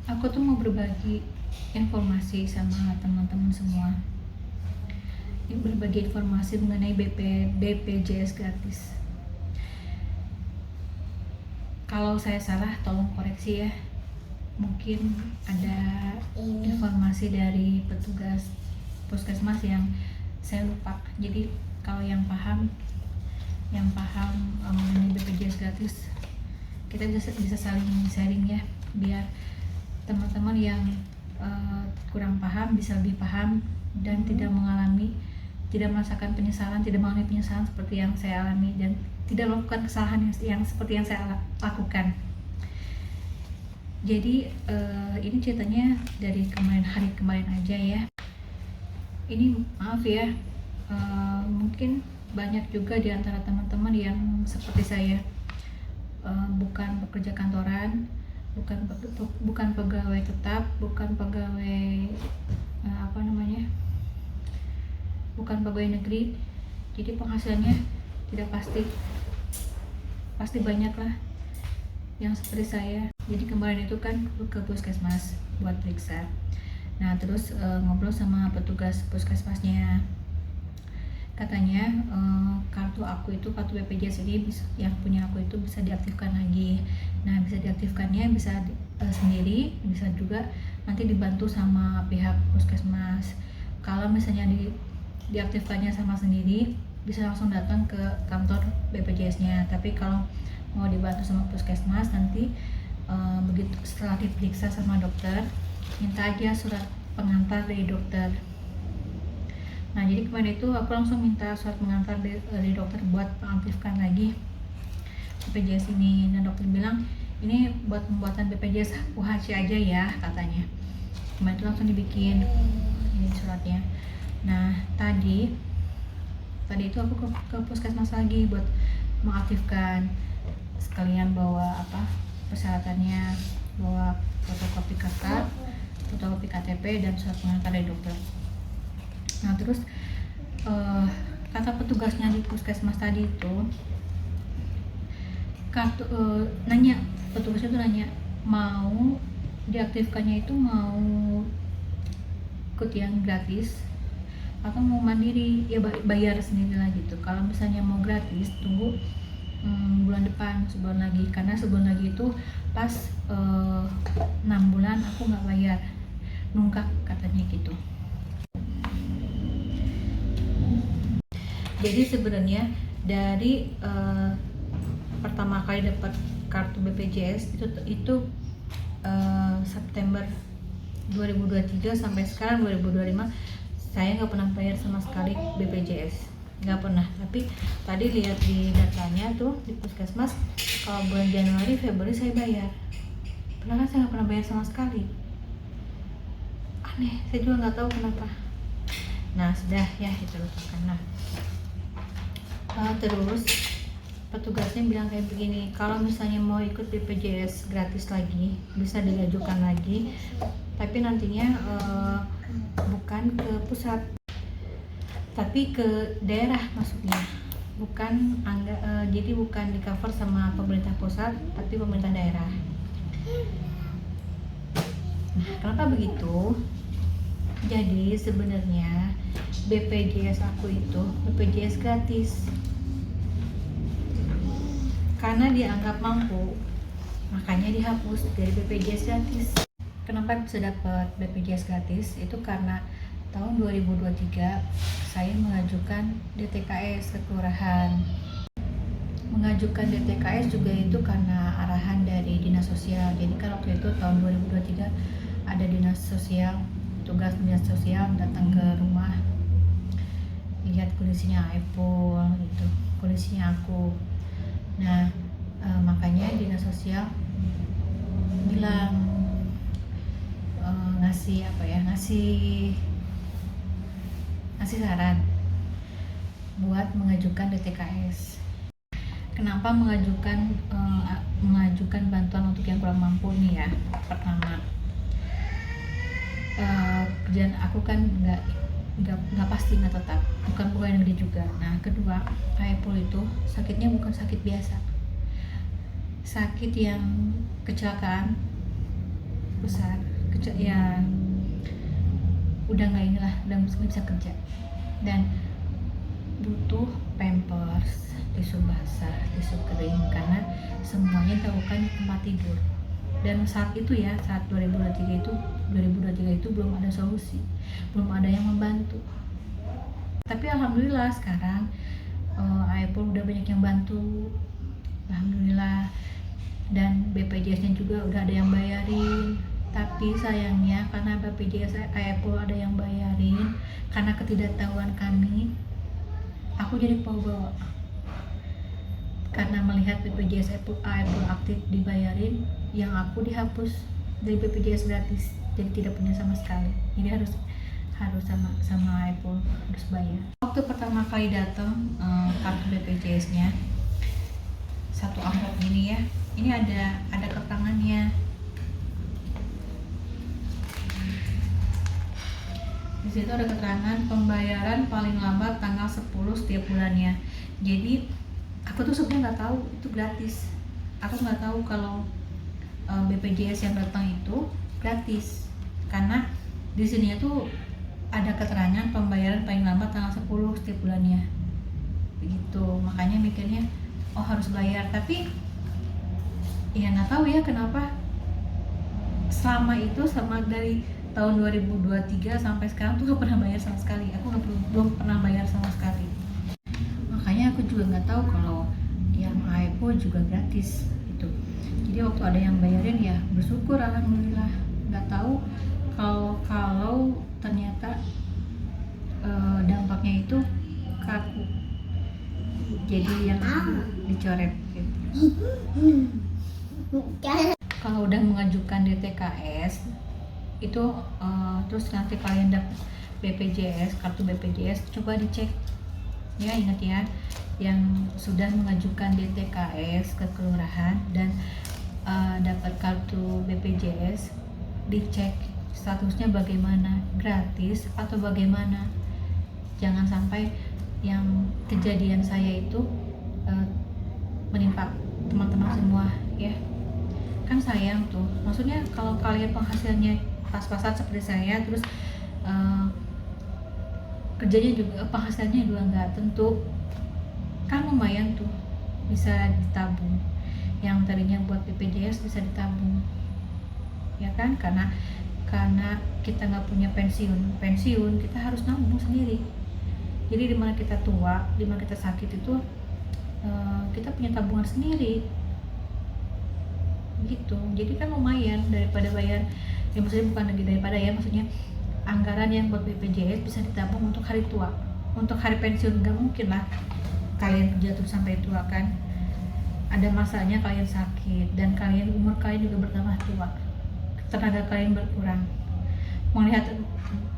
Aku tuh mau berbagi informasi sama teman-teman semua. Ini berbagi informasi mengenai BPJS gratis. Kalau saya salah, tolong koreksi ya. Mungkin ada informasi dari petugas puskesmas yang saya lupa. Jadi kalau yang paham mengenai BPJS gratis, kita bisa saling sharing ya, biar teman-teman yang kurang paham bisa lebih paham dan tidak merasakan penyesalan, tidak mengalami penyesalan seperti yang saya alami, dan tidak melakukan kesalahan yang seperti yang saya lakukan. Jadi ini ceritanya dari hari kemarin aja ya. Ini maaf ya, mungkin banyak juga di antara teman-teman yang seperti saya, bukan pekerja kantoran, bukan pegawai tetap, bukan pegawai bukan pegawai negeri. Jadi penghasilannya tidak pasti banyak lah yang seperti saya. Jadi kemarin itu kan ke puskesmas buat periksa. Nah terus ngobrol sama petugas puskesmasnya, katanya kartu BPJS ini yang punya aku itu bisa diaktifkan lagi. Nah bisa diaktifkannya bisa sendiri, bisa juga nanti dibantu sama pihak puskesmas. Kalau misalnya diaktifkannya sama sendiri, bisa langsung datang ke kantor BPJS-nya. Tapi kalau mau dibantu sama puskesmas, nanti begitu setelah diperiksa sama dokter, minta aja surat pengantar dari dokter. Nah jadi kemarin itu aku langsung minta surat pengantar dari dokter buat mengaktifkan lagi BPJS ini. Dan dokter bilang ini buat pembuatan BPJS UHC aja ya katanya. Kemarin itu langsung dibikin ini suratnya. Nah tadi itu aku ke puskesmas lagi buat mengaktifkan, sekalian bawa persyaratannya, bawa fotokopi KK, fotokopi KTP, dan surat pengantar dari dokter. Nah terus kata petugasnya di puskesmas tadi itu petugasnya tuh nanya mau diaktifkannya itu mau ikut yang gratis atau mau mandiri, ya bayar sendiri lah gitu. Kalau misalnya mau gratis tunggu bulan depan, sebulan lagi, karena sebulan lagi itu pas 6 bulan aku nggak bayar, nunggak katanya gitu. Jadi sebenarnya dari pertama kali dapat kartu BPJS itu September 2023 sampai sekarang 2025 saya nggak pernah bayar sama sekali BPJS, nggak pernah. Tapi tadi lihat di datanya tuh di puskesmas, kalau bulan Januari Februari saya bayar, padahal saya nggak pernah bayar sama sekali. Aneh, saya juga nggak tahu kenapa. Nah sudah ya, kita lupakan. Terus petugasnya bilang kayak begini, kalau misalnya mau ikut BPJS gratis lagi bisa diajukan lagi, tapi nantinya bukan ke pusat tapi ke daerah masuknya, jadi bukan di cover sama pemerintah pusat tapi pemerintah daerah. Nah kenapa begitu? Jadi sebenarnya BPJS aku itu BPJS gratis, karena dianggap mampu makanya dihapus dari BPJS gratis. Kenapa bisa dapat BPJS gratis? Itu karena tahun 2023 saya mengajukan DTKS ke kelurahan. Mengajukan DTKS juga itu karena arahan dari dinas sosial. Jadi kan waktu itu tahun 2023 ada dinas sosial, tugas dinas sosial datang ke rumah, lihat kondisinya Ipul gitu, kondisinya aku. Nah makanya dinas sosial bilang ngasih saran buat mengajukan DTKS. Kenapa mengajukan bantuan untuk yang kurang mampu nih ya? Pertama, kerjaan aku kan nggak pasti, nggak tetap, bukan pegawai negeri juga. Nah kedua, Ipul itu sakitnya bukan sakit biasa, sakit yang kecelakaan besar, ya udah nggak inilah, udah nggak bisa kerja dan butuh pampers, tisu basah, tisu kering, karena semuanya dilakukan di tempat tidur. Dan saat itu ya, saat 2023 itu belum ada solusi, belum ada yang membantu. Tapi alhamdulillah sekarang Apple udah banyak yang bantu, alhamdulillah. Dan BPJS-nya juga udah ada yang bayarin. Tapi sayangnya karena BPJS Apple ada yang bayarin, karena ketidaktahuan kami, aku jadi bawa. Karena melihat BPJS Apple aktif dibayarin, yang aku dihapus dari BPJS gratis, jadi tidak punya sama sekali. Jadi harus sama Apple harus bayar. Waktu pertama kali datang kartu BPJS-nya satu amplop gini ya, ini ada keterangannya. Di situ ada keterangan pembayaran paling lambat tanggal 10 setiap bulannya. Jadi aku tuh sebenarnya nggak tahu itu gratis. Aku nggak tahu kalau BPJS yang datang itu gratis, karena di sini tuh ada keterangan pembayaran paling lambat tanggal 10 setiap bulannya. Begitu, makanya mikirnya oh harus bayar. Tapi ya nggak tahu ya kenapa selama dari tahun 2023 sampai sekarang tuh gak pernah bayar sama sekali. Aku belum pernah bayar sama sekali. Makanya aku juga nggak tahu kalau yang AEPO juga gratis itu. Jadi waktu ada yang bayarin ya bersyukur, alhamdulillah. Nggak tahu kalau ternyata dampaknya itu ke aku, jadi yang dicoret gitu. Kalau udah mengajukan DTKS itu terus nanti kalian dapat BPJS, kartu BPJS, coba dicek ya, ingat ya, yang sudah mengajukan DTKS ke kelurahan dan dapat kartu BPJS, dicek statusnya bagaimana, gratis atau bagaimana. Jangan sampai yang kejadian saya itu menimpa teman-teman semua ya, kan sayang tuh. Maksudnya kalau kalian penghasilannya pas-pasan seperti saya, terus kerjanya juga penghasilannya juga nggak tentu, kan lumayan tuh bisa ditabung. Yang tadinya buat BPJS bisa ditabung ya kan, karena kita nggak punya pensiun kita harus nabung sendiri. Jadi dimana kita tua, dimana kita sakit itu kita punya tabungan sendiri gitu. Jadi kan lumayan daripada bayar ya, maksudnya bukan lagi daripada ya, maksudnya anggaran yang buat BPJS bisa ditabung untuk hari tua. Untuk hari pensiun nggak mungkin lah kalian kerja terus sampai tua kan, ada masanya kalian sakit dan umur kalian juga bertambah tua, tenaga kalian berkurang. Melihat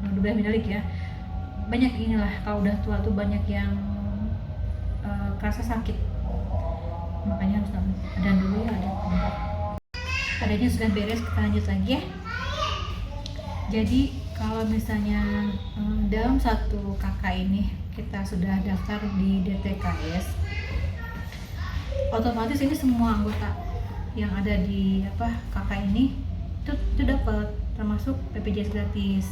udah minalik ya, banyak inilah kalau udah tua tuh banyak yang kerasa sakit, makanya harus nabung. Dan dulu ya adanya sudah beres, kita lanjut lagi ya. Jadi kalau misalnya dalam satu kakak ini kita sudah daftar di DTKS, otomatis ini semua anggota yang ada di kakak ini itu dapat, termasuk BPJS gratis.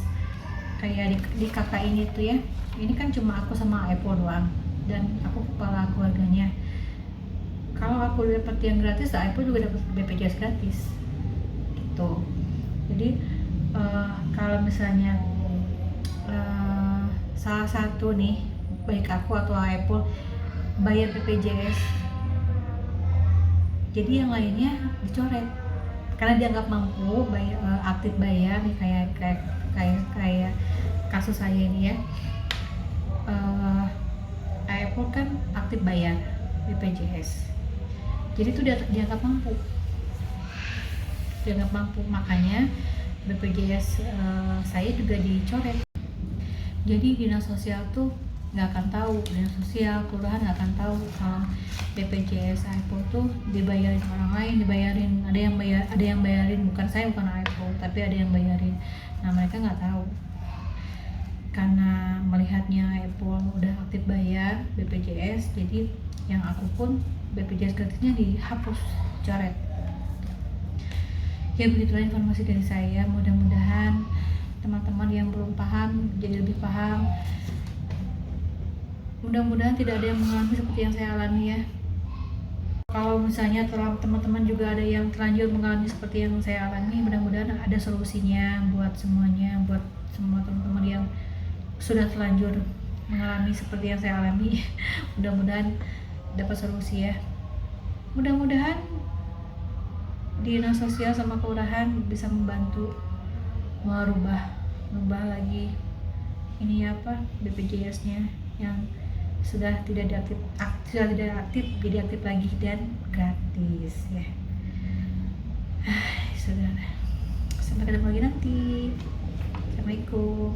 Kayak di kakak ini tuh ya, ini kan cuma aku sama Apple doang dan aku kepala keluarganya. Kalau aku dapat yang gratis, Apple juga dapat BPJS gratis gitu. Jadi kalau misalnya salah satu nih, baik aku atau Apple bayar BPJS, jadi yang lainnya dicoret karena dianggap mampu bayar, aktif bayar nih, kayak kasus saya ini ya. Apple kan aktif bayar BPJS, jadi itu dianggap mampu, makanya BPJS saya juga dicoret. Jadi dinas sosial tuh nggak akan tahu, dinas sosial kelurahan nggak akan tahu kalau BPJS Apple tuh dibayarin orang lain, ada yang bayarin, bukan saya, bukan Apple, tapi ada yang bayarin. Nah mereka nggak tahu, karena melihatnya Apple udah aktif bayar BPJS, jadi yang aku pun BPJS gratisnya dihapus, coret. Ya begitulah informasi dari saya, mudah-mudahan teman-teman yang belum paham jadi lebih paham. Mudah-mudahan tidak ada yang mengalami seperti yang saya alami ya. Kalau misalnya teman-teman juga ada yang terlanjur mengalami seperti yang saya alami, mudah-mudahan ada solusinya buat semuanya, buat semua teman-teman yang sudah terlanjur mengalami seperti yang saya alami. Mudah-mudahan dapat solusi ya. Mudah-mudahan dinas sosial sama kelurahan bisa membantu merubah lagi ini apa BPJS-nya yang sudah tidak aktif jadi aktif lagi dan gratis ya. Sudah, sampai ketemu lagi nanti. Assalamualaikum.